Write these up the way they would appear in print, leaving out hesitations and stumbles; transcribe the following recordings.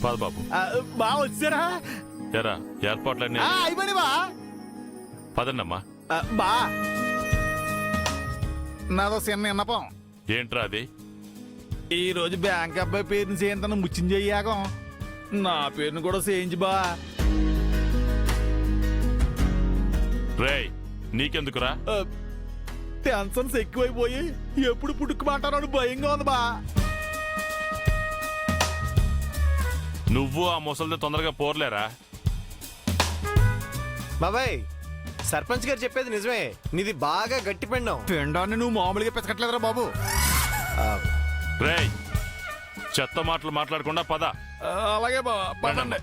పద బాబు. బా వచ్చారా? ఎరా ఏర్పాట్లన్నీ అయిపోయి బా. పదండమ్మా. బా నాదో చిన్న విన్నపం. ఏంట్రా అది? ఈ రోజు బ్యాంక్ అబ్బాయి పేరుని చేయంత ముచ్చింది చెయ్యాకం, నా పేరుని కూడా చేయించి బా. రేయ్ నీకెందుకురా? టెన్షన్స్ ఎక్కువైపోయి ఎప్పుడు పుట్టుకుమంటారని భయంగా ఉంది బా. నువ్వు ఆ ముసలితో తొందరగా పోర్లేరా? బాబాయ్ సర్పంచ్ గారు చెప్పేది నిజమే, నీది బాగా గట్టి పిండం. పిండాన్ని నువ్వు మామూలుగా పెసకట్లేదురా బాబు. రేయ్ చెత్త మాటలు మాట్లాడకుండా పద. అలాగే బా, పదండి.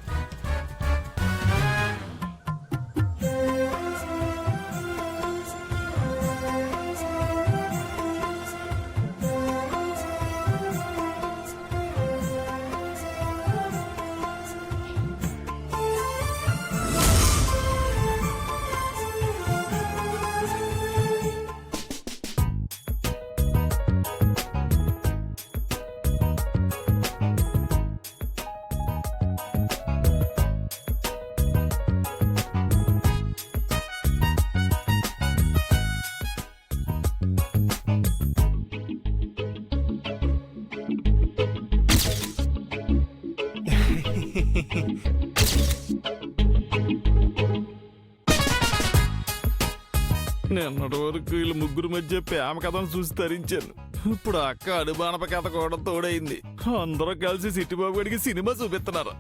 నిన్నటి వరకు వీళ్ళు ముగ్గురు మధ్య ప్రేమ కథను చూసి తరించాను. ఇప్పుడు అక్క అడుబానప కథ కూడా తోడైంది. అందరూ కలిసి సిట్టిబాబు గడికి సినిమా చూపిస్తున్నారు.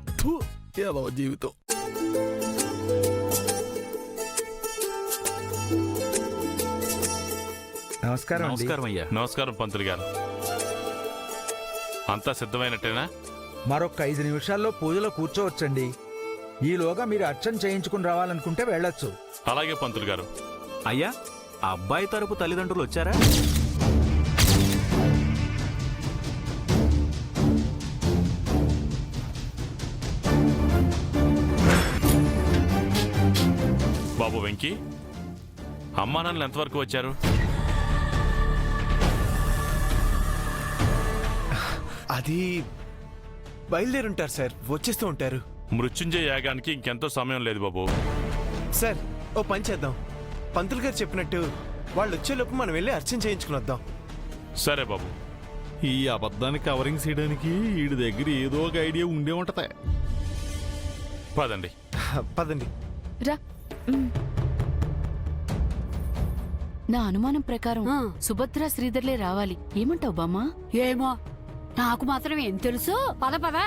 ఏదో జీవితం. నమస్కారం. నమస్కారం అయ్యా. నమస్కారం పంతులు గారు. అంతా సిద్ధమైనట్టేనా? మరొక 5 నిమిషాల్లో పూజలో కూర్చోవచ్చండి. ఈలోగా మీరు అర్చన చేయించుకుని రావాలనుకుంటే వెళ్ళొచ్చు. అలాగే పంతులు గారు. అయ్యా అబ్బాయి తరపు తల్లిదండ్రులు వచ్చారా? బాబు వెంకీ, అమ్మా నాన్నలు ఎంతవరకు వచ్చారు? అది బయలుదేరుంటారు సార్, వచ్చేస్తూ ఉంటారు. మృత్యుంజయ యాగానికి ఇంకెంతో సమయం లేదు బాబు. సార్ ఓ పని చేద్దాం, పంతులు గారు చెప్పినట్టు వాళ్ళు వచ్చేలోపు మనం వెళ్ళి అర్చన చేయించుకుని వద్దాం. సరే బాబు. ఈ అబద్ధాన్ని కవరింగ్ చేయడానికి వీడి దగ్గర ఏదో ఒక ఐడియా ఉండే ఉంటది. పదండి. పదండి. రా. నా అనుమానం ప్రకారం సుభద్ర శ్రీధర్లే రావాలి. ఏమంటావు బామ్మా? ఏమో నాకు మాత్రం ఏం తెలుసు. పద పద.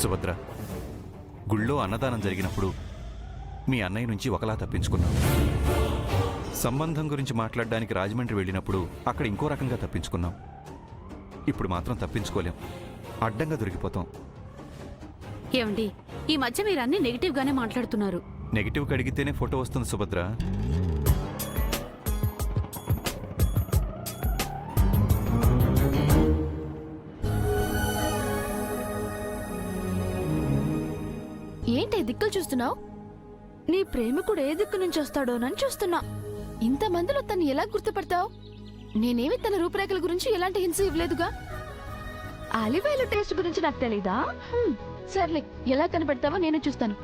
సుభద్ర, గుళ్ళో అన్నదానం జరిగినప్పుడు మీ అన్నయ్య నుంచి ఒకలా తప్పించుకున్నాం. సంబంధం గురించి మాట్లాడడానికి రాజమండ్రి వెళ్ళినప్పుడు అక్కడ ఇంకో రకంగా తప్పించుకున్నాం. ఇప్పుడు మాత్రం తప్పించుకోలేం, అడ్డంగా దొరికిపోతాం. ఏమండి, ఈ మధ్య మీరు అన్ని నెగిటివ్ గానే మాట్లాడుతున్నారు. నెగిటివ్ కడిగితేనే ఫోటో వస్తుంది సుభద్ర. ఏంటి దిక్కులు చూస్తున్నావు? నీ ప్రేమికుడు ఏ దిక్కు నుంచి వస్తాడోనని చూస్తున్నా. ఇంతమందిలో తను ఎలా గుర్తుపడతావు? నేనేమి తన రూపురేఖల గురించి ఎలాంటి హింస ఇవ్వలేదుగా. ఆలివేలు టేస్ట్ గురించి నాకు తెలీదా? సర్లే, ఎలా కనపడతావో నేను చూస్తాను.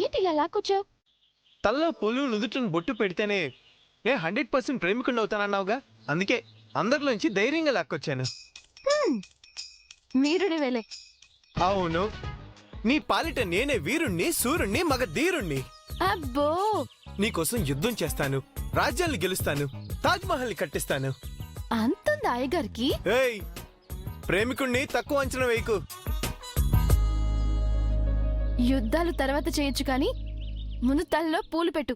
ఏంటి ఇలా లాక్కొచ్చావు? తలలో పూలు నుదుటిని బొట్టు పెడితేనే నేను 100% ప్రేమికుడిని అవుతానన్నావుగా, అందుకే అందరిలోంచి ధైర్యంగా లాక్కొచ్చాను. వీరుడి వేలే. అవును, నీ పాలిట నేనే వీరుణ్ణి, సూర్యుణ్ణి, మగ ధీరుణ్ణి. అబ్బో, నీకోసం యుద్ధం చేస్తాను, రాజ్యాన్ని గెలుస్తాను, తాజ్ మహల్ ని కట్టిస్తాను. అంతుందా అయ్యగారికి? ఏయ్, ప్రేమికుణ్ణి తక్కువ అంచనా వేయకు. యుద్ధాలు తర్వాత చేయొచ్చు కానీ ముందు తలలో పూలు పెట్టు.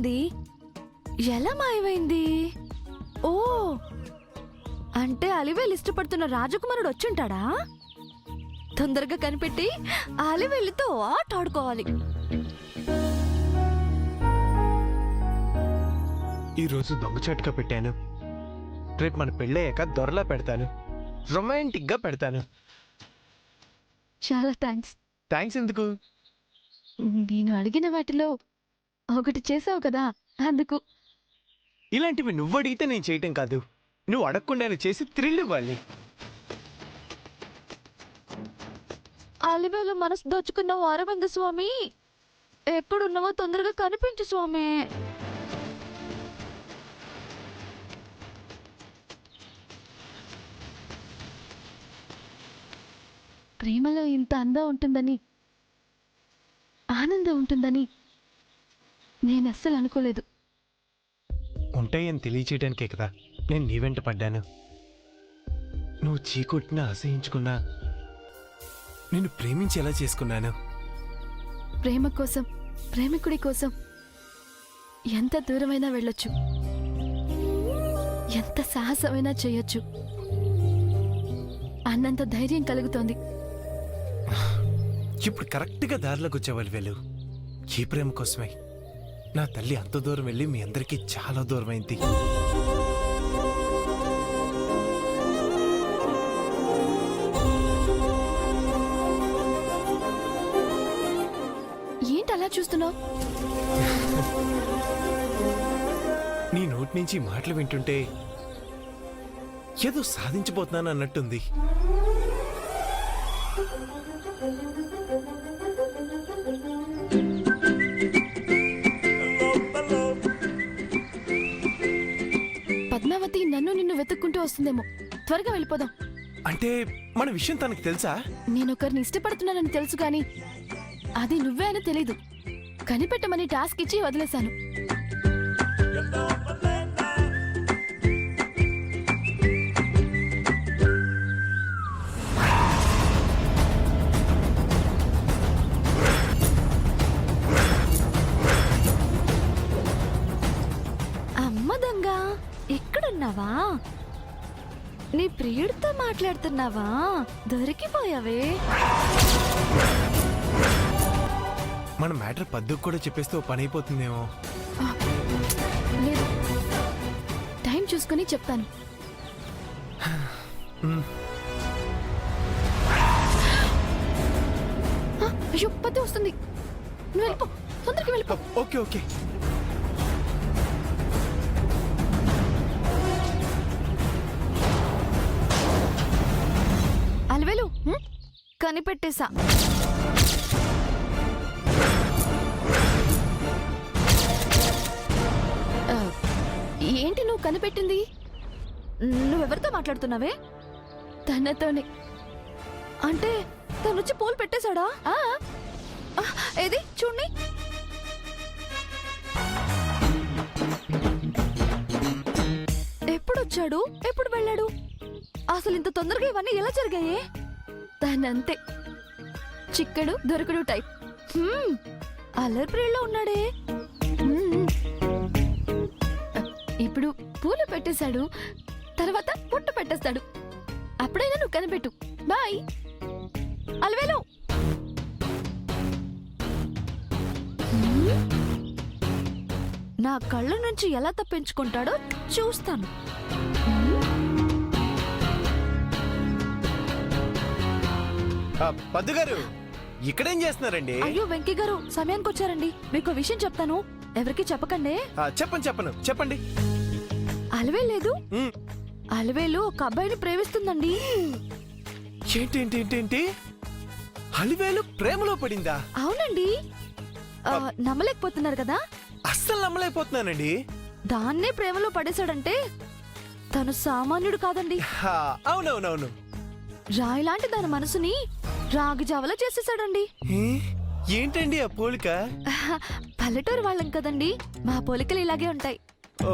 ఉంది ఎలా మాయమైంది? ఓ అంటే అలివేలు ఇష్టపడుతున్న రాజకుమారుడు వచ్చుంటాడా? తొందరగా కనిపెట్టి అలివేలితో ఆట ఆడుకోవాలి. ఈరోజు దొంగచాటుగా పెట్టాను, రేపు మన పెళ్ళయ్యాక దొరలా పెడతాను, రొమాంటిక్గా పెడతాను. చాలా థ్యాంక్స్. థ్యాంక్స్ ఎందుకు? నేను అడిగిన వాటిలో ఒకటి చేసావు కదా అందుకు. ఇలాంటివి నువ్వు అడిగితే నేను చేయటం కాదు, నువ్వు అడగకుండా చేసి థ్రిల్ ఇవ్వాలి. అలివేలు మనసు దోచుకున్నావు అరవింద స్వామి. ఎక్కడున్నావో తొందరగా కనిపించు స్వామి. ప్రేమలో ఇంత అందం ఉంటుందని, ఆనందం ఉంటుందని నేను అస్సలు అనుకోలేదు. ఉంటాయని తెలియచేయడానికే కదా నేను నీ వెంట పడ్డాను. నువ్వు చీకొట్టినా అసహించుకున్నా నిన్ను ప్రేమించేలా చేసుకున్నాను. ప్రేమ కోసం, ప్రేమికుడి కోసం ఎంత దూరమైనా వెళ్ళొచ్చు, ఎంత సాహసమైనా చేయొచ్చు అన్నంత ధైర్యం కలుగుతోంది. ఇప్పుడు కరెక్ట్గా దారిలోకి వచ్చేవాళ్ళు వెళ్ళు. ఈ ప్రేమ కోసమే నా తల్లి అంత దూరం వెళ్ళి మీ అందరికీ చాలా దూరం అయింది. ఏంటి అలా చూస్తున్నావు? నీ నోటి నుంచి మాటలు వింటుంటే ఏదో సాధించబోతున్నాను అన్నట్టుంది. పద్మావతి నన్ను నిన్ను వెతుక్కుంటూ వస్తుందేమో. త్వరగా వెళ్ళిపోదాం. అంటే మన విషయం తనకు తెలుసా? నేనొకరిని ఇష్టపడుతున్నానని తెలుసు కానీ అది నువ్వే అని తెలీదు. కనిపెట్టమని టాస్క్ ఇచ్చి వదిలేశాను. అమ్మ దొంగ, ఎక్కడున్నావా? నీ ప్రియుడితో మాట్లాడుతున్నావా? దొరికిపోయావే. మన మ్యాటర్ పద్దుకు కూడా చెప్పేస్తే ఓ పని అయిపోతుందేమో. లేదు, టైం చూసుకుని చెప్తాను. అయ్యో, పద్దు వస్తుంది. నువ్వు వెళ్ళిపో, తొందరగా వెళ్ళిపో. Okay okay. అలివేలు, కనిపెట్టేశా. ఏంటి నువ్వు కనిపెట్టింది? నువ్వెవరితో మాట్లాడుతున్నావే? తనతోనే. అంటే తను వచ్చి పూలు పెట్టేశాడా? ఏది చూడండి. ఎప్పుడు వచ్చాడు, ఎప్పుడు వెళ్ళాడు? అసలు ఇంత తొందరగా ఇవన్నీ ఎలా జరిగాయే? తనంతే, చిక్కడు దొరకడు టైప్. అల్లరి ప్రియుల్లో ఉన్నాడే. ఇప్పుడు పూలు పెట్టేశాడు, తర్వాత పుట్టు పెట్టేస్తాడు. అప్పుడైనా నువ్వు కనిపెట్టు. బాయ్ అలివేలు. నా కళ్ళ నుంచి ఎలా తప్పించుకుంటాడో చూస్తాను. పద్దు గారు, ఇక్కడేం చేస్తున్నారండి? అయ్యో వెంకీ గారు, సమయానికి వచ్చారండి. మీకు విషయం చెప్తాను, ఎవరికి చెప్పకండి. చెప్పను చెప్పండి. అలివేలు లేదు, అలివేలు ఒక అబ్బాయిని ప్రేమిస్తుందండి. ఏంటి అలివేలు ప్రేమలో పడిందా? అవునండి. నమ్మలేకపోతున్నారు కదా? అస్సలు నమ్మలేకపోతున్నానండి. దాన్నే ప్రేమలో పడేశాడంటే తను సామాన్యుడు కాదండి. అవునవునవును. రాయిలాంటి దాని మనసుని రాగి జావలా చేసేసాడండి. ఏంటండి ఆ పోలిక? పల్లెటూరు వాళ్ళం కదండి, మా పోలికలు ఇలాగే ఉంటాయి. ఓ,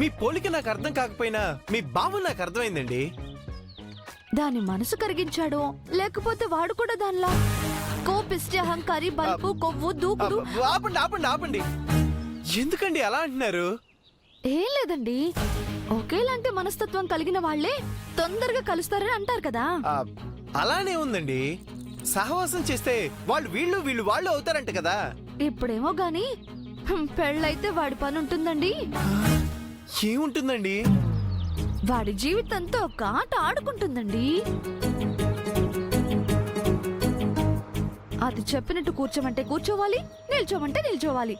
మీ పోలిక నాకు అర్థం కాకపోయినా మీ భావం నాకు అర్థమైందండి. దాని మనసు కరిగించాడో లేకపోతే వాడు కూడా దానిలా కోపిష్టి అహంకారి బలుపు కొవ్వు దూకుడు. ఆపండి ఆపండి ఆపండి, ఎందుకండి అలా అంటున్నారు? ఏం లేదండి, ఒకేలాంటి మనస్తత్వం కలిగిన వాళ్ళే తొందరగా కలుస్తారని అంటారు కదా. అలానే ఉందండి, సహవాసం చేస్తే వాళ్ళు వీళ్ళు వీళ్ళు వాళ్ళు అవుతారంట కదా. ఇప్పుడేమో గాని పెళ్ళైతే వాడి పని ఉంటుందండి. ఏముంటుందండి? వాడి జీవితంతో ఒక ఆట ఆడుకుంటుందండి. అది చెప్పినట్టు కూర్చోమంటే కూర్చోవాలి, నిల్చోమంటే నిల్చోవాలి.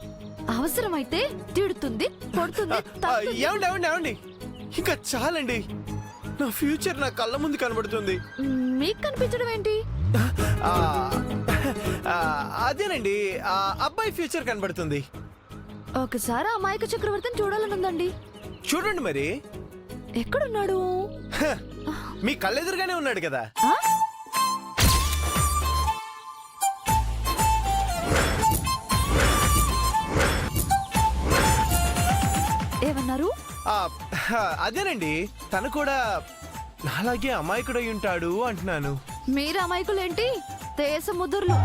అవసరమైతే తిడుతుంది, కొడుతుంది, తన్నుతుంది. ఏమండి ఏమండి ఏమండి, ఇంకా చాలండి. నా ఫ్యూచర్ నా కళ్ళ ముందు కనబడుతుంది. మీకు కనిపించడం ఏంటి? ఆ, ఆ, అదేనండి, ఆ అబ్బాయి ఫ్యూచర్ కనబడుతుంది. ఒకసారి అమాయక చక్రవర్తిని చూడాలనుందండి. చూడండి మరి. ఎక్కడున్నాడు? హ, మీ కళ్ళెదురుగానే ఉన్నాడు కదా. ఆ? ఏమన్నారు? ఆ, అదేనండి, తను కూడా నాలాగే అమాయకుడై ఉంటాడు అంటున్నాను. మీరు అమాయకులేంటి, దేశ ముద్దుర్లు.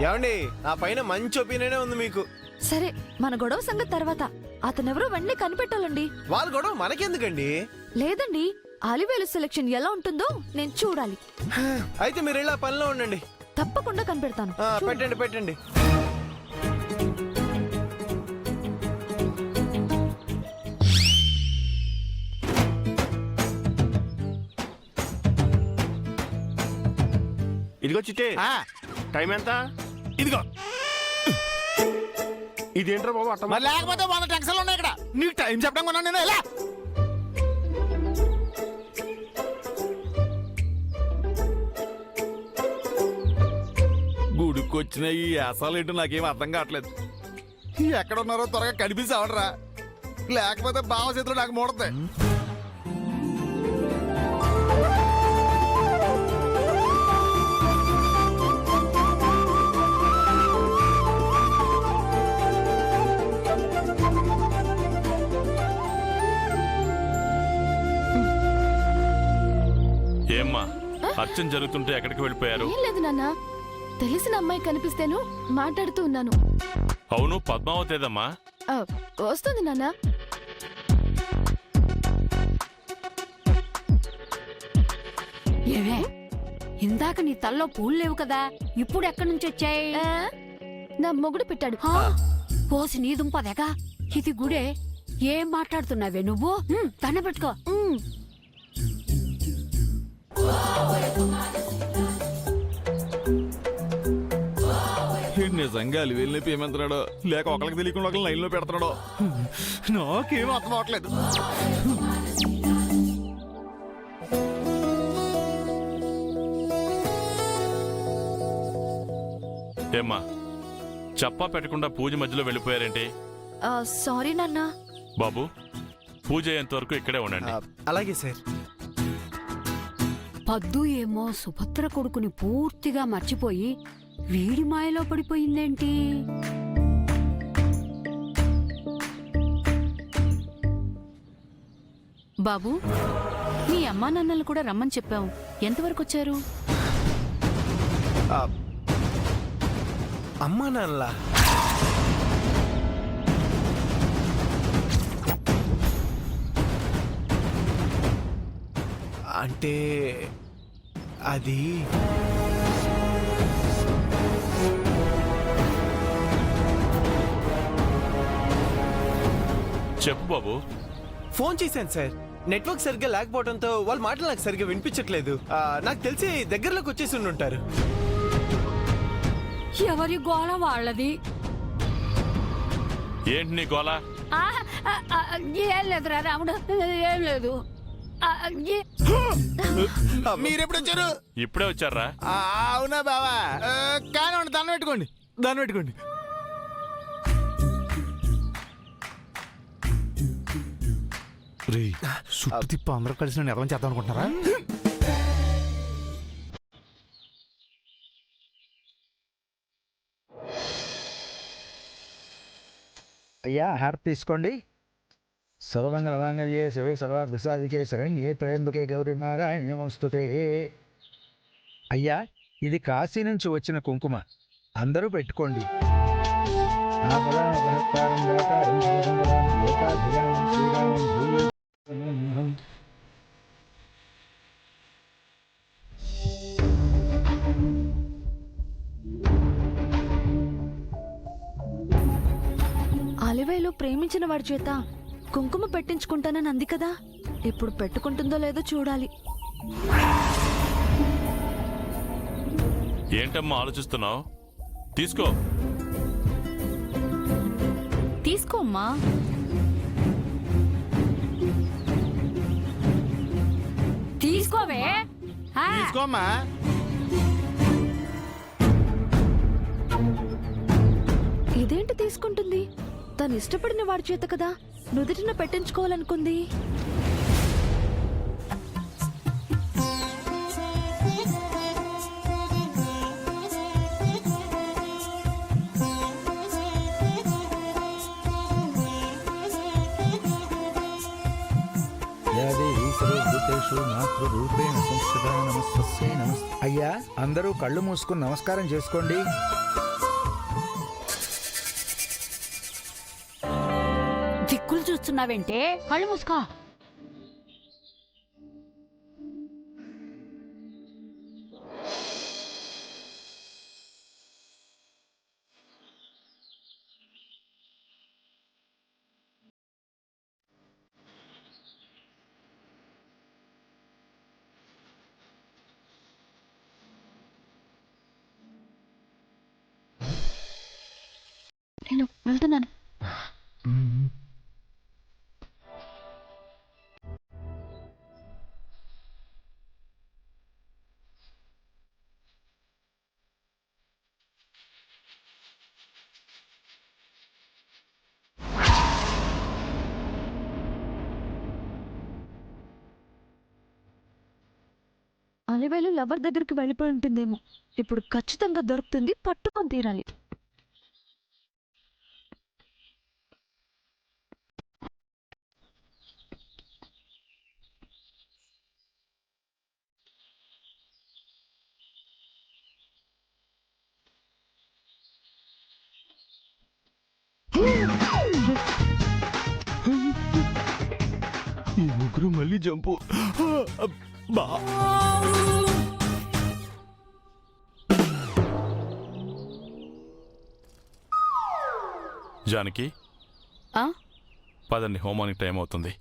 ఏమండి, నా పైన మంచి ఒపీనియనే ఉంది మీకు. సరే, మన గొడవ సంగతి తర్వాత. అతనెవరో వెంటనే కనిపెట్టాలండి. వాళ్ళ గొడవ మనకెందుకండి? లేదండి, అలివేలు సెలక్షన్ ఎలా ఉంటుందో నేను చూడాలి. అయితే మీరు ఇలా పనిలో ఉండండి. తప్పకుండా కనిపెడతాను. పెట్టండి పెట్టండి. ఇదిగో చిట్టే, టైం ఎంత? ఇదిగో. ఇదేంట్రా బాబు అట్ట మరి లేకపోతే 100 టెన్షన్లు ఉన్నాయి ఇక్కడ. నీకు టైం చెప్పడం కొన్నా నేను ఎలా? గుడికొచ్చిన ఈ యాసాలేంటో నాకేం అర్థం కావట్లేదు. ఎక్కడున్నారో త్వరగా కనిపించి అవడరా, లేకపోతే బావ చేతులు నాకు మూడతాయి. ఏమ్మా, అర్చన జరుగుతుంటే ఎక్కడికి వెళ్ళిపోయారు? ఏం లేదు నాన్న, తెలిసిన అమ్మాయి కనిపిస్తేను మాట్లాడుతూ ఉన్నాను. అవును, పద్మావతేదమ్మా? ఆ, వస్తుంది నాన్న. ఏమే, ఇందాక నీ తల్లో పూలు లేవు కదా, ఇప్పుడు ఎక్కడి నుంచి వచ్చాయి? ఆ, నా మొగుడు పెట్టాడు. పోసి నీ దుంపదేగా, ఇది గుడే. ఏం మాట్లాడుతున్నావే నువ్వు? దండ పెట్టుకో. ఉమ్, నిజంగా అలివేలు నొప్పి ఏమంటున్నాడో, లేక ఒకరికి తెలియకుండా ఒకరిని లైన్లో పెడుతున్నాడో నాకేం అర్థం అవట్లేదు. ఏమ్మా, చెప్పా పెట్టకుండా పూజ మధ్యలో వెళ్ళిపోయారేంటి? ఆ, సారీ నాన్న. బాబు, పూజ అయ్యేంత వరకు ఇక్కడే ఉండండి. అలాగే సార్. పద్దు ఏమో సుభద్ర కొడుకుని పూర్తిగా మర్చిపోయి వీడి మాయలో పడిపోయిందేంటి? బాబు, మీ అమ్మా నాన్నలు కూడా రమ్మని చెప్పాం, ఎంతవరకు వచ్చారు? అమ్మా నాన్నలా? అంటే అది చెప్పు బాబు. ఫోన్ చేశాను సార్, నెట్వర్క్ సరిగ్గా లేకపోవడంతో వాళ్ళ మాటలు నాకు సరిగ్గా వినిపించట్లేదు. నాకు తెలిసి దగ్గరలోకి వచ్చేసి ఉంటారు. ఎవరి గోళ వాళ్ళది. ఏంటి నీ గోల? ఏం లేదురా రాముడు, ఏం లేదు. మీరెప్పుడు వచ్చారు? ఇప్పుడే వచ్చారా? అవునా బావా, కానీ దాన్ని పెట్టుకోండి, దాన్ని పెట్టుకోండి. రే సుట్టు తిప్ప అందరూ కలిసి నన్ను ఎవరైనా చేద్దాం అనుకుంటున్నారా? అయ్యా హారతి తీసుకోండి. సర్వంగళంగళే శివే సర్వాభిసాదికే శరణ్యే త్రయంబకే గౌరీ నారాయణ నమస్తుతే. అయ్యా ఇది కాశీ నుంచి వచ్చిన కుంకుమ. అందరూ పెట్టుకోండి. అలివేలు ప్రేమించిన వాడి చేత కుంకుమ పెట్టించుకుంటానని అంది కదా, ఇప్పుడు పెట్టుకుంటుందో లేదో చూడాలి. ఏంటమ్మా ఆలోచిస్తున్నావు? తీసుకో. తీసుకోమ్మా. తీసుకోవే. ఆ, తీసుకోమ్మా. ఇదేంటి తీసుకుంటుంది? తను ఇష్టపడిన వాడి చేత కదా నుదుటిన పెట్టించుకోవాలనుకుంది. అయ్యా, అందరూ కళ్ళు మూసుకుని నమస్కారం చేసుకోండి. దిక్కులు చూస్తున్నావేంటే? కళ్ళు మూసుకో. నేను వెళ్తున్నాను. అలివేలు లవర్ దగ్గరికి వెళ్ళిపోయి ఉంటుందేమో. ఇప్పుడు ఖచ్చితంగా దొరుకుతుంది, పట్టుకొని తీరాలి. ఈ ముగ్గురు మళ్ళీ జంపు. బా జానకి, ఆ? పదండి, హోమానికి టైం అవుతుంది.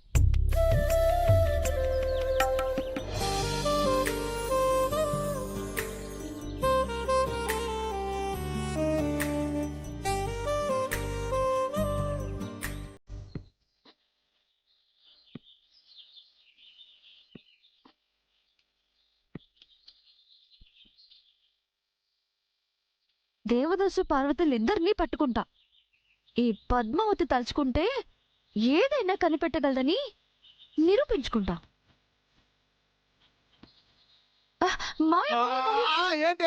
దేవదాసు పార్వతులిద్దరినీ పట్టుకుంటా. ఈ పద్మావతి తలుచుకుంటే ఏదైనా కనిపెట్టగలదని నిరూపించుకుంటా.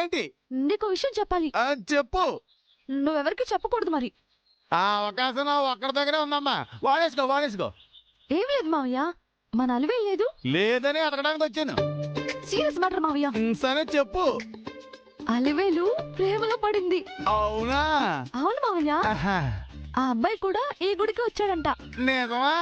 ఏంటి? నీకు విషయం చెప్పాలి. చెప్పు. నువ్వెవరికి చెప్పకూడదు మరి. ఆ అవకాశం ఒక్కడి దగ్గరే ఉందమ్మా. వాడేసుకో. ఏం లేదు మావయ్య, మన అలివేలు లేదు. లేదని అడగడానికి వచ్చాను. సీరియస్ మ్యాటర్ మావయ్య. సరే చెప్పు. అలివేలు ప్రేమలో పడింది. అవునా? అవును మావయ్య. ఆ అబ్బాయి కూడా ఈ గుడికి వచ్చాడంట. నిజమా?